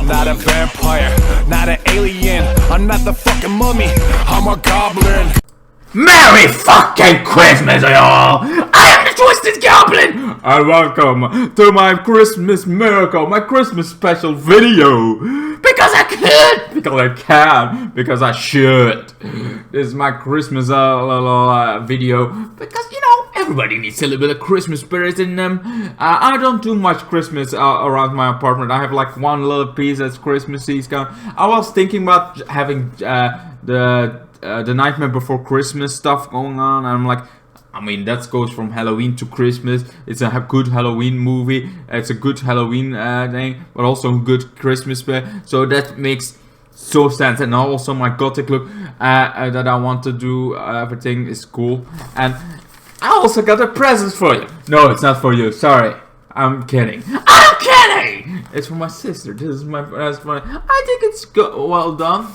not a vampire, not an alien. I'm not the fucking mummy, I'm a goblin. Merry fucking Christmas, y'all! I am the Twisted Goblin! And welcome to my Christmas miracle, my Christmas special video! Because I could! Because I can! Because I should! This is my Christmas video. Because, you know, everybody needs a little bit of Christmas spirit in them. I don't do much Christmas around my apartment. I have like one little piece that's Christmassy. I was thinking about having the Nightmare Before Christmas stuff going on. I'm like, I mean, that goes from Halloween to Christmas. It's a good Halloween movie. It's a good Halloween thing, but also a good Christmas play. So that makes so sense. And also my gothic look that I want to do, everything is cool. And I also got a present for you. No, it's not for you. Sorry. I'm kidding. I'm kidding! It's for my sister. This is my present. I think it's well done.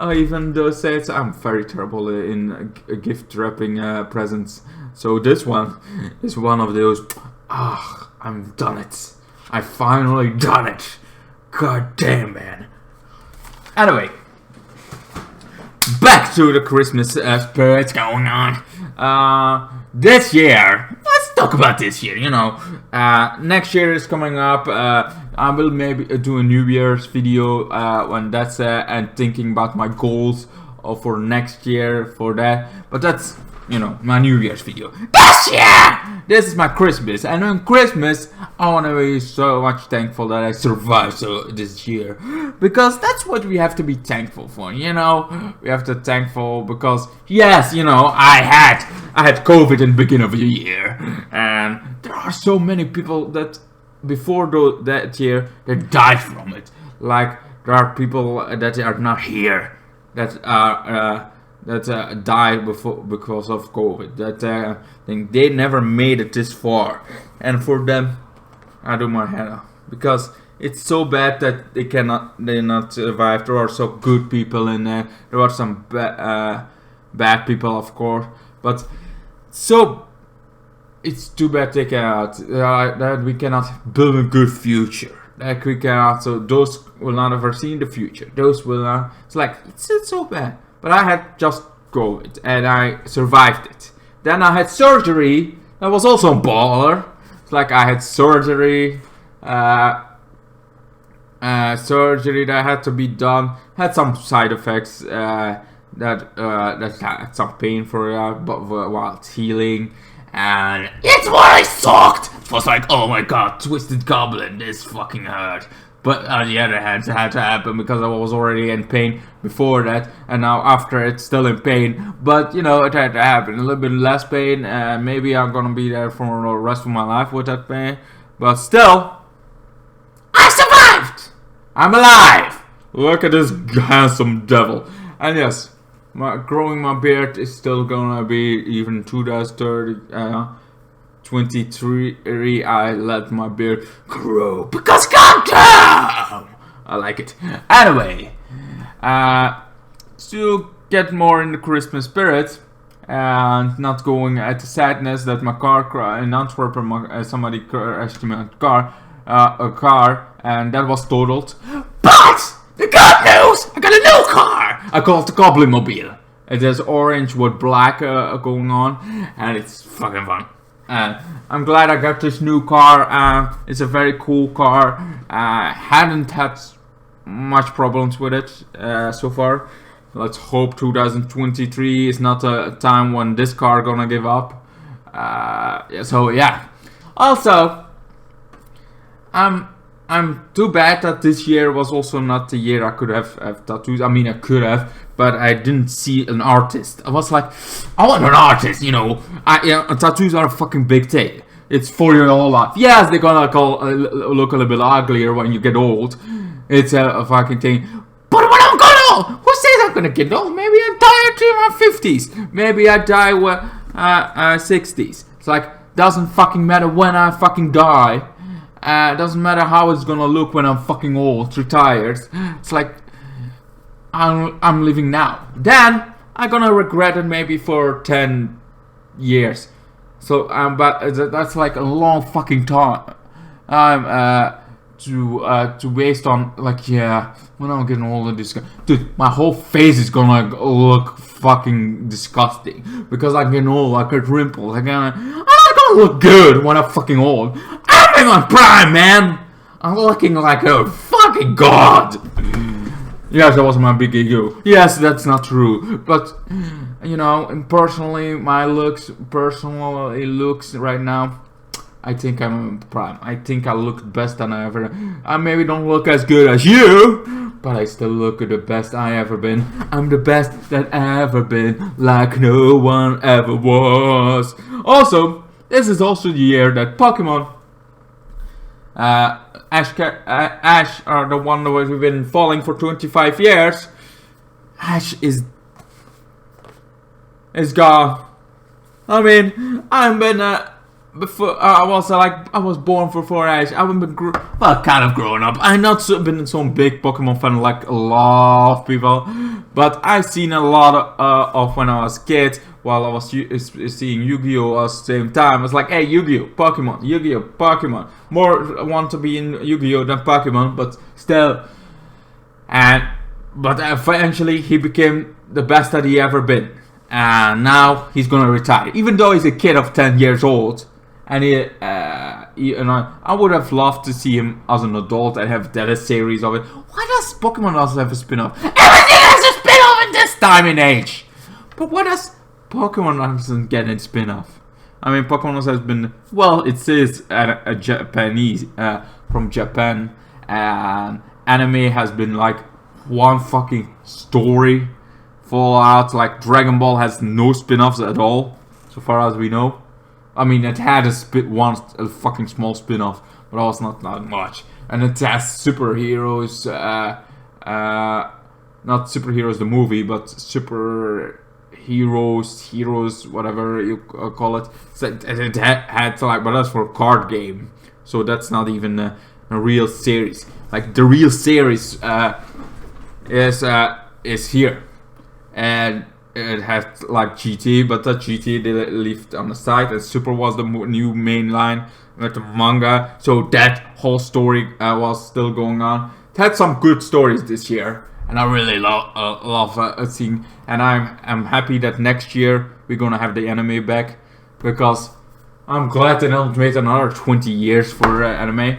Even though I'm very terrible in gift wrapping presents. So this one is one of those. I've done it. I finally done it. God damn, man. Anyway, back to the Christmas spirits going on. This year, let's talk about this year. You know, next year is coming up. I will maybe do a New Year's video when that's and thinking about my goals for next year for that. But that's, you know, my New Year's video. This year! This is my Christmas. And on Christmas, I want to be so much thankful that I survived this year. Because that's what we have to be thankful for, you know? We have to be thankful because, yes, you know, I had COVID in the beginning of the year. And there are so many people that before that year that died from it. Like there are people that are not here that died because of COVID. That think they never made it this far, and for them, I do my head off because it's so bad that they not survive. There are so good people in there. There are some bad people, of course, but so. It's too bad they cannot, that we cannot build a good future. Like we cannot, so those will not ever see the future. Those will not, it's like, it's so bad. But I had just COVID and I survived it. Then I had surgery, that was also a baller. It's like I had surgery, surgery that had to be done. Had some side effects, that had some pain for but while it's healing. And it's what I sucked! It was like, oh my god, Twisted Goblin, this fucking hurt. But on the other hand, it had to happen because I was already in pain before that. And now after it's still in pain. But, you know, it had to happen. A little bit less pain. Maybe I'm gonna be there for the rest of my life with that pain. But still, I survived! I'm alive! Look at this handsome devil. And yes, growing my beard is still gonna be even 2030, 23. I let my beard grow because goddamn, I like it. Anyway, to get more in the Christmas spirit and not going at the sadness that my car in Antwerp, somebody crashed my car, and that was totaled. But the good news, I got a new car. I call it the Goblin Mobile. It has orange with black going on, and it's fucking fun. I'm glad I got this new car. It's a very cool car. Hadn't had much problems with it so far. Let's hope 2023 is not a time when this car gonna give up. So yeah. Also, I'm too bad that this year was also not the year I could have tattoos. I mean, I could have, but I didn't see an artist. I was like, I want an artist, you know. Tattoos are a fucking big thing. It's for your whole life. Yes, they're gonna look a little bit uglier when you get old. It's a fucking thing. But when I'm gonna, who says I'm gonna get old? Maybe I die until my 50s. Maybe I die with 60s. It's like, doesn't fucking matter when I fucking die. Doesn't matter how it's gonna look when I'm fucking old, retired. It's like I'm living now. Then I'm gonna regret it maybe for 10 years. So but that's like a long fucking time. to waste on like when I'm getting older, this dude, my whole face is gonna look fucking disgusting because I'm getting old. I get wrinkles. I'm not gonna look good when I'm fucking old. I'm in my prime, man. I'm looking like a fucking god. Yes, that was my big ego. Yes, that's not true. But, you know, personally looks right now, I think I'm prime. I think I look best than I ever. I maybe don't look as good as you, but I still look the best I ever been. I'm the best that I ever been, like no one ever was. Also, this is also the year that Pokemon Ash are the one that we've been following for 25 years. Ash is gone. I mean, I've been before I was born before Ash. I haven't been kind of growing up. I've not been some big Pokemon fan like a lot of people, but I've seen a lot of when I was a kid. While I was seeing Yu-Gi-Oh! At the same time, I was like, hey, Yu-Gi-Oh! Pokemon, Yu-Gi-Oh! Pokemon. More want to be in Yu-Gi-Oh! Than Pokemon, but still. But eventually he became the best that he ever been. And now he's gonna retire. Even though he's a kid of 10 years old. And I would have loved to see him as an adult and have that a series of it. Why does Pokemon also have a spin-off? Everything has a spin-off in this time and age! But what does Pokemon doesn't get a spin-off? I mean, Pokemon has been, well, it says a Japanese, from Japan, and anime has been like one fucking story Fallout. Like Dragon Ball has no spin-offs at all, so far as we know. I mean, it had a fucking small spin-off, but it was not that much. And it has superheroes, not superheroes the movie, but heroes, whatever you call it. So it had like, but that's for a card game, so that's not even a real series. Like the real series is here, and it has like GT, but that GT they left on the side, and Super was the new main line with the manga. So that whole story was still going on. It had some good stories this year. And I really love seeing, and I'm happy that next year we're gonna have the anime back, because I'm glad they don't wait another 20 years for anime,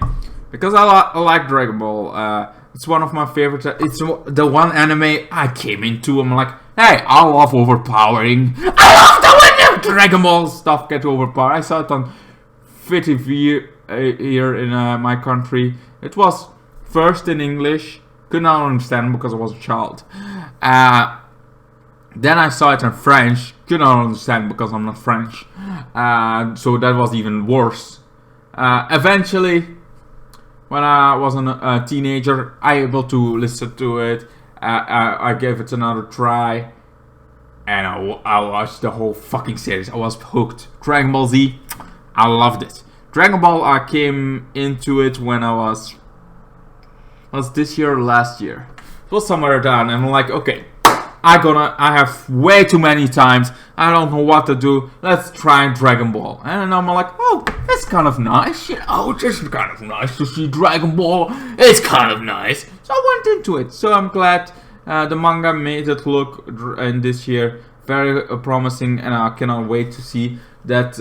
because I like Dragon Ball. It's one of my favorites. It's the one anime I came into. I'm like, hey, I love overpowering. I love the when the Dragon Ball stuff gets overpowered. I saw it on VTV here in my country. It was first in English. Could not understand because I was a child. Then I saw it in French. Could not understand because I'm not French. So that was even worse. Eventually, when I was a teenager, I was able to listen to it. I gave it another try. And I watched the whole fucking series. I was hooked. Dragon Ball Z, I loved it. Dragon Ball, I came into it when I was this year or last year? It was somewhere down, and I'm like, okay, I have way too many times. I don't know what to do. Let's try Dragon Ball. And I'm like, oh, that's kind of nice. You know, it's just kind of nice to see Dragon Ball. It's kind of nice. So I went into it. So I'm glad the manga made it look in this year very promising, and I cannot wait to see that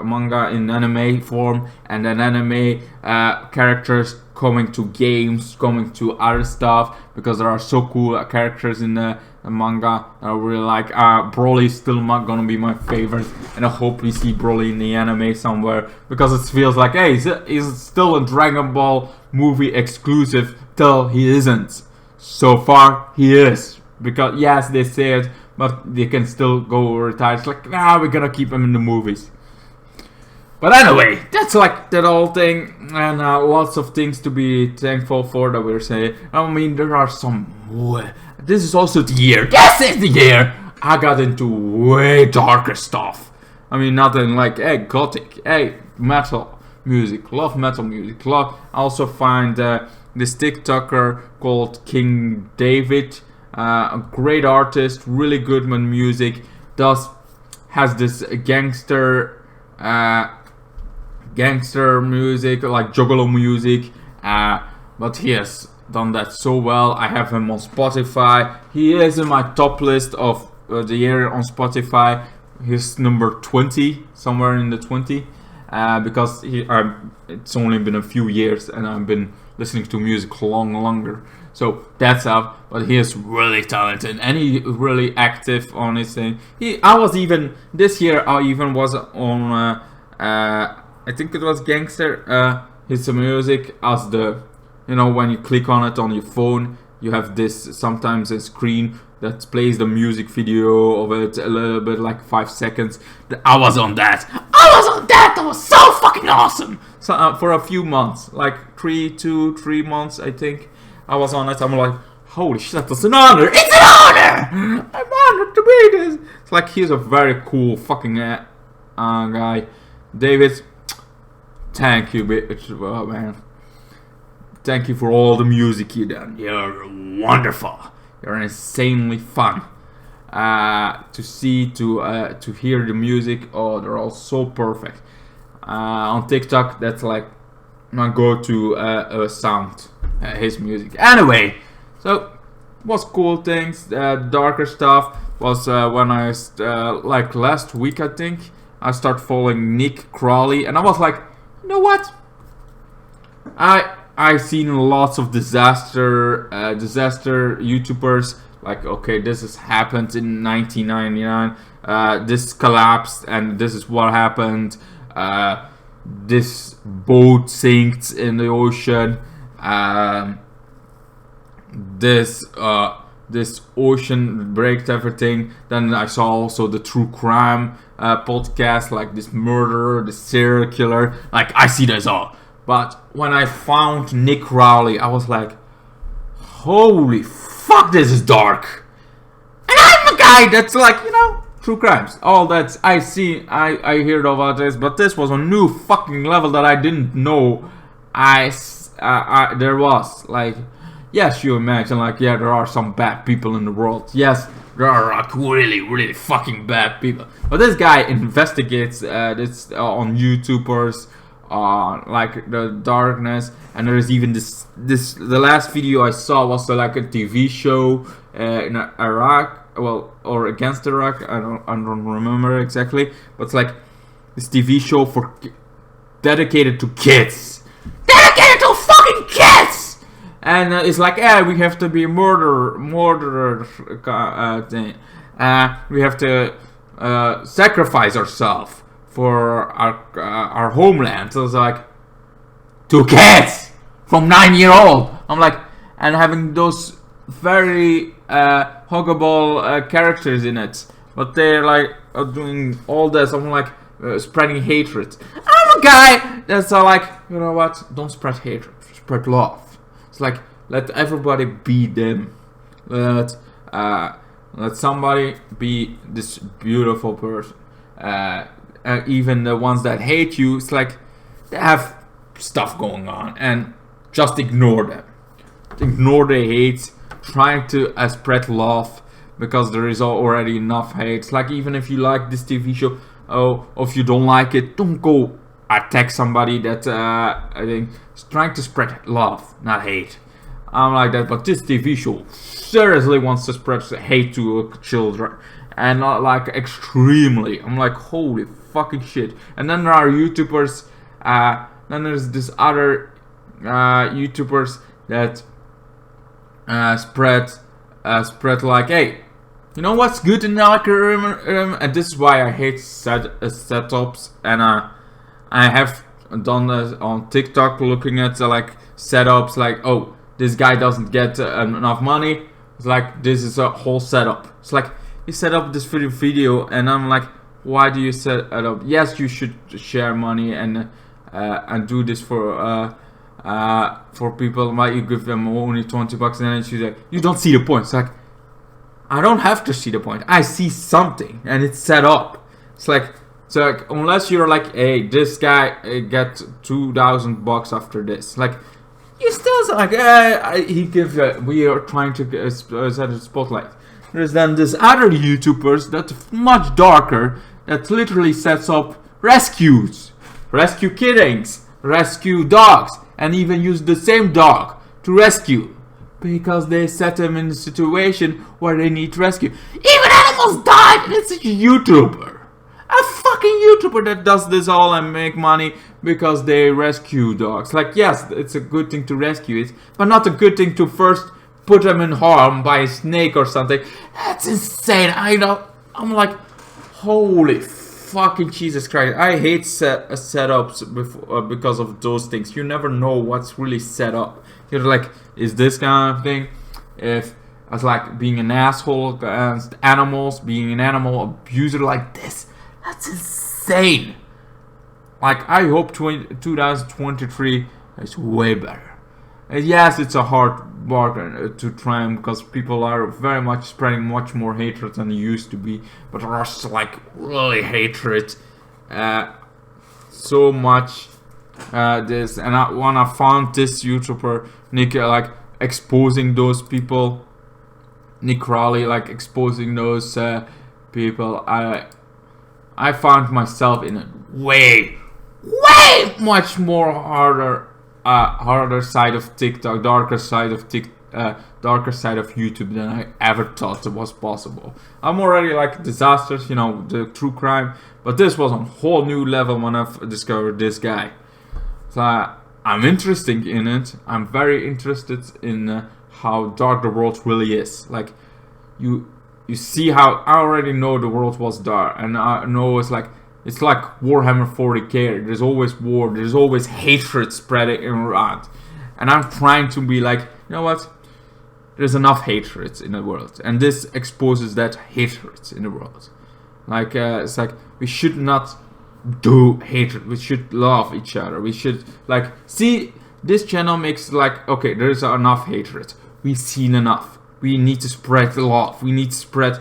manga in anime form, and then anime characters coming to games, coming to other stuff, because there are so cool characters in the manga that I really like. Broly is still not gonna be my favorite, and I hope we see Broly in the anime somewhere, because it feels like, hey, he's still a Dragon Ball movie exclusive till he isn't. So far, he is, because yes, they say it, but they can still go retire. It's like, nah, we're gonna keep him in the movies. But anyway, that's like that whole thing, and lots of things to be thankful for that we're saying. I mean, there are some. This is also the year. This is the year I got into way darker stuff. I mean, nothing like, hey, gothic, hey, metal music. Love metal music. I also find this TikToker called King David, a great artist, really good with music. Has this gangster music, like juggalo music, but he has done that so well. I have him on Spotify. He is in my top list of the year on Spotify. He's number 20, somewhere in the 20, because it's only been a few years and I've been listening to music longer. So that's up. But he is really talented and he really active on his thing. This year I even was on I think it was Gangster. His music as the, when you click on it on your phone, you have this sometimes a screen that plays the music video of it a little bit, like 5 seconds. I was on that. That was so fucking awesome. So for a few months, like 3 months, I think, I was on it. I'm like, holy shit, that's an honor. It's an honor. I'm honored to be this. It's like he's a very cool fucking guy. David, thank you, bitch. Oh, man. Thank you for all the music you done. You're wonderful. You're insanely fun to see, to hear the music. Oh, they're all so perfect. On TikTok, that's like my go-to sound, his music. Anyway, so was cool things. Darker stuff was when I like last week, I think I started following Nick Crawley, and I was like, you know what? I've seen lots of disaster YouTubers. Like, okay, this has happened in 1999. This collapsed, and this is what happened. This boat sank in the ocean. This ocean breaks everything. Then I saw also the true crime podcast, like this murderer, the serial killer. Like, I see this all. But when I found Nick Crawley, I was like, holy fuck, this is dark. And I'm a guy that's like, true crimes. All that I heard about this, but this was a new fucking level that I didn't know there was. Like, yes, you imagine, like, yeah, there are some bad people in the world. Yes, there are like really, really fucking bad people. But this guy investigates this on YouTubers. Like the darkness, and there is even the last video I saw was like a TV show in Iraq, or against Iraq. I don't remember exactly, but it's like this TV show dedicated to kids, dedicated to fucking kids, and it's like, we have to be murderer thing. We have to sacrifice ourselves for our homeland. So it's like 2 kids from 9-year-old. I'm like, and having those very huggable characters in it, but they're like doing all this. I'm like spreading hatred. I'm a guy that's like, you know what? Don't spread hatred. Spread love. It's like, let everybody be them. Let somebody be this beautiful person. Even the ones that hate you, it's like they have stuff going on, and just ignore them. Ignore the hate. Trying to spread love, because there is already enough hate. It's like, even if you like this TV show, or if you don't like it, don't go attack somebody that I think is trying to spread love, not hate. I'm like that, but this TV show seriously wants to spread hate to children, and not like extremely. I'm like, holy fucking shit. And then there are YouTubers, then there's this other YouTubers that spread like, hey, you know what's good in the algorithm? And this is why I hate setups, and I have done this on TikTok, looking at like setups, like, oh, this guy doesn't get enough money. It's like, this is a whole setup. It's like, you set up this video, and I'm like, why do you set it up? Yes, you should share money and do this for people. Why you give them only $20, and then she's like, you don't see the point. It's like, I don't have to see the point. I see something, and it's set up. It's like, unless you're like, hey, this guy get $2,000 after this, like, you still like, he gives. We are trying to set a spotlight. There's then this other YouTubers that's much darker, that literally sets up rescues, rescue kittens, rescue dogs, and even use the same dog to rescue because they set them in a situation where they need rescue. Even animals died, and it's a YouTuber. A fucking YouTuber that does this all and make money because they rescue dogs. Like, yes, it's a good thing to rescue it, but not a good thing to first put them in harm by a snake or something. That's insane. I'm like, holy fucking Jesus Christ. I hate setups because of those things. You never know what's really set up. You're like, is this kind of thing? If I was like being an asshole against animals, being an animal abuser like this, that's insane. Like, I hope 2023 is way better. And yes, it's a hard bargain to try because people are very much spreading much more hatred than they used to be. But there's like really hatred, so much. This and when I found this YouTuber Nick like exposing those people, Nick Raleigh like exposing those people, I found myself in a way much more harder side of TikTok, darker side of YouTube than I ever thought it was possible. I'm already like disasters, the true crime, but this was a whole new level when I've discovered this guy. So I'm interested in it. I'm very interested in how dark the world really is. Like, you see how I already know the world was dark, and I know it's like Warhammer 40k. There's always war. There's always hatred spreading around, and I'm trying to be like, you know what? There's enough hatred in the world, and this exposes that hatred in the world. Like, it's like we should not do hatred. We should love each other. We should like see. This channel makes like, okay, there's enough hatred. We've seen enough. We need to spread love. We need to spread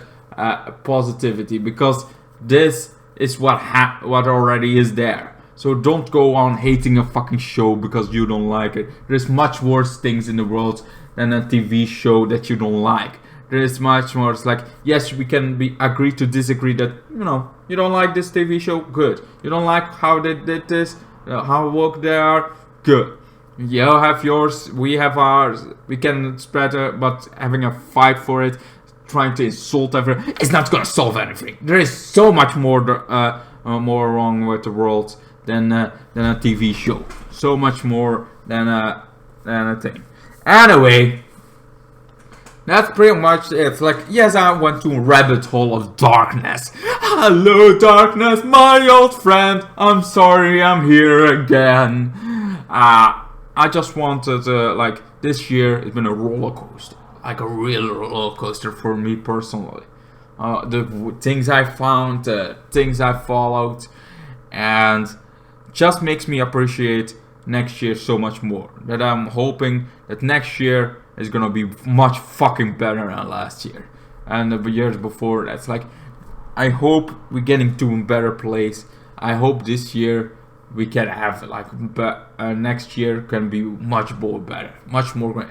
positivity because this is what already is there. So don't go on hating a fucking show because you don't like it. There's much worse things in the world than a TV show that you don't like. There is much more. It's like, yes, we can agree to disagree that, you don't like this TV show, good. You don't like how they did this, how woke they are, good. You have yours, we have ours. We can spread it, but having a fight for it, trying to insult everyone, it's not gonna solve anything. There is so much more wrong with the world than a TV show. So much more than a thing. Anyway, that's pretty much it. Like, yes, I went to a rabbit hole of darkness. Hello, darkness, my old friend. I'm sorry, I'm here again. I just wanted like, this year it's been a roller coaster. Like a real roller coaster for me personally. The things I found, the things I followed, and just makes me appreciate next year so much more. That I'm hoping that next year is gonna be much fucking better than last year and the years before. That's like, I hope we're getting to a better place. I hope this year we can have like, next year can be much more better, much more.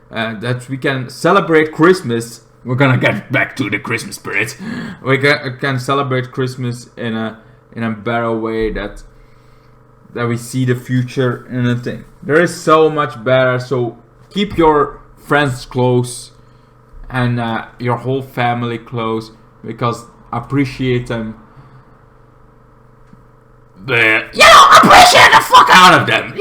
That we can celebrate Christmas. We're gonna get back to the Christmas spirit. We can celebrate Christmas in a better way. That we see the future in a thing. There is so much better. So keep your friends close and your whole family close, because appreciate them. Appreciate the fuck out of them.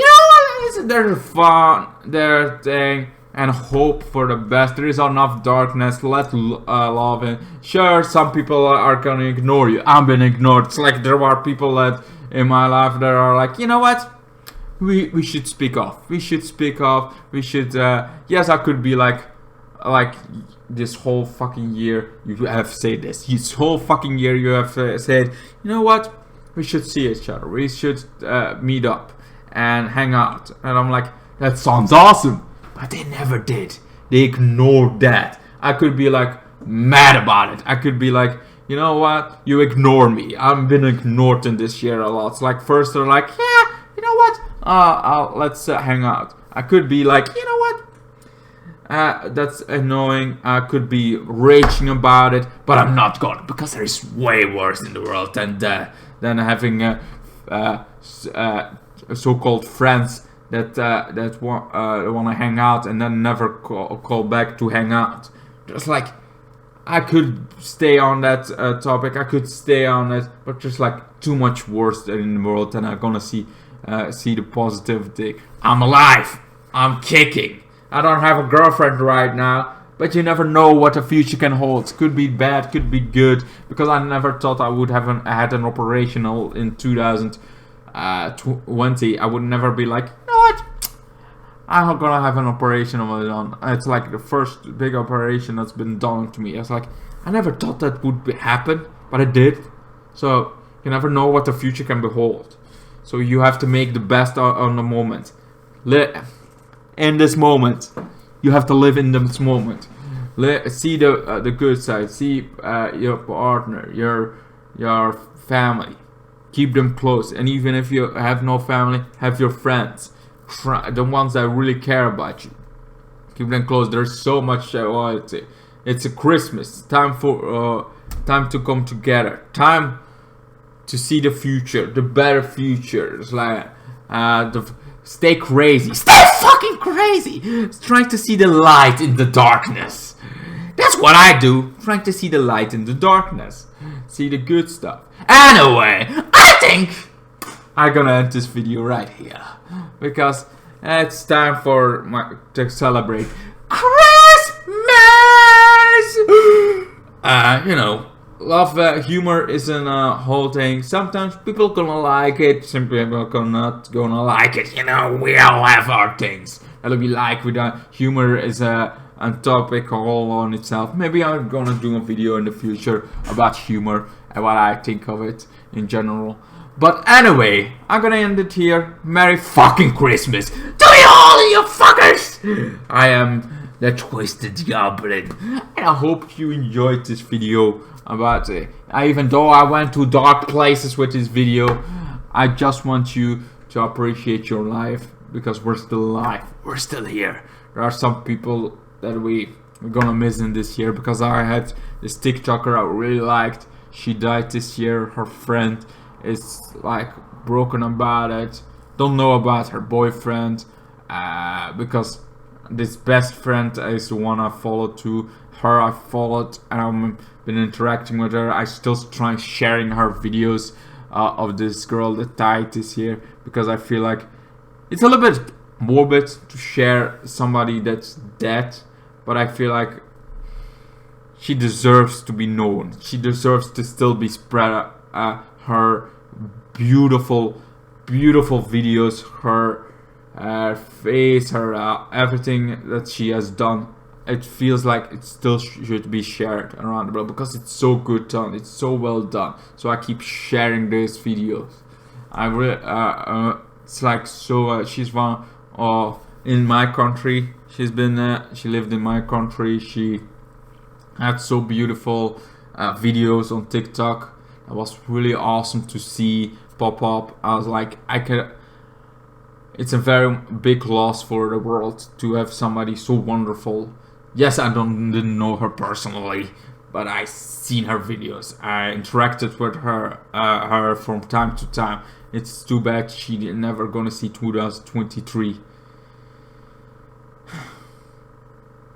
They're fun, their thing. And hope for the best. There is enough darkness. Let love in. Sure, some people are gonna ignore you. I've been ignored. It's like there are people that in my life that are like, you know what? We should speak off. We should speak off. We should. Yes, I could be like this whole fucking year you have said this. This whole fucking year you have said, you know what? We should see each other. We should meet up and hang out. And I'm like, that sounds awesome. But they never did. They ignored that. I could be like mad about it. I could be like, you know what? You ignore me. I've been ignored in this year a lot. It's like, first they're like, yeah, you know what? Let's hang out. I could be like, you know what? That's annoying. I could be raging about it, but I'm not gonna, because there is way worse in the world than having so-called friends that want to hang out and then never call back to hang out. Just like I could stay on that topic, I could stay on it, but just like too much worse in the world, and I'm gonna see the positivity. I'm alive. I'm kicking. I don't have a girlfriend right now, but you never know what the future can hold. Could be bad, could be good, because I never thought I would have had an operational in 2020. I would never be like, you know what? I'm gonna have an operation of my own. It's like the first big operation that's been done to me. It's like, I never thought that would happen, but it did. So, you never know what the future can behold. So you have to make the best on the moment. In this moment. You have to live in this moment. See the good side. See your partner, your family. Keep them close. And even if you have no family, have your friends. The ones that really care about you. Keep them close. There's so much loyalty. It's a Christmas. Time to come together. Time to see the future. The better future. It's like stay crazy. Stay fucking crazy. Trying to see the light in the darkness. That's what I do. Trying to see the light in the darkness. See the good stuff. Anyway, I think I'm gonna end this video right here, because it's time to celebrate Christmas. Love humor isn't a whole thing. Sometimes people gonna like it, some people not gonna like it. We all have our things that we like. Humor is a topic all on itself. Maybe I'm gonna do a video in the future about humor and what I think of it in general. But anyway, I'm gonna end it here. Merry fucking Christmas to you all, you fuckers! I am the Twisted Goblin, and I hope you enjoyed this video about it. Even though I went to dark places with this video, I just want you to appreciate your life, because we're still alive. We're still here. There are some people that we're gonna miss in this year, because I had this TikToker I really liked. She died this year. Her friend is like broken about it. Don't know about her boyfriend, because this best friend is the one I followed to. Her I followed, and I've been interacting with her. I still try sharing her videos of this girl that died this year, because I feel like it's a little bit morbid to share somebody that's dead, but I feel like she deserves to be known. She deserves to still be spread. Her beautiful videos, her face, her everything that she has done. It feels like it still should be shared around the world, because it's so good done. It's so well done. So I keep sharing these videos. I really, it's like so. She's one in my country. She lived in my country. She had so beautiful videos on TikTok. It was really awesome to see pop up. I was like, it's a very big loss for the world to have somebody so wonderful. Yes, I didn't know her personally, but I seen her videos. I interacted with her from time to time. It's too bad she never gonna see 2023.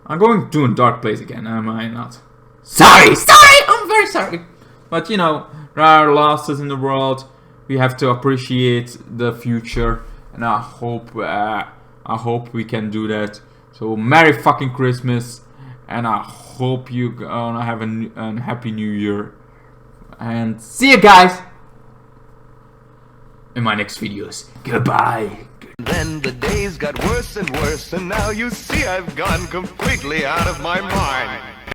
I'm going to a dark place again, am I not? Sorry, I'm very sorry. But there are losses in the world. We have to appreciate the future, and I hope we can do that. So Merry fucking Christmas, and I hope you gonna have a happy New Year. And see you guys in my next videos. Goodbye. Then the days got worse and worse, and now you see I've gone completely out of my mind.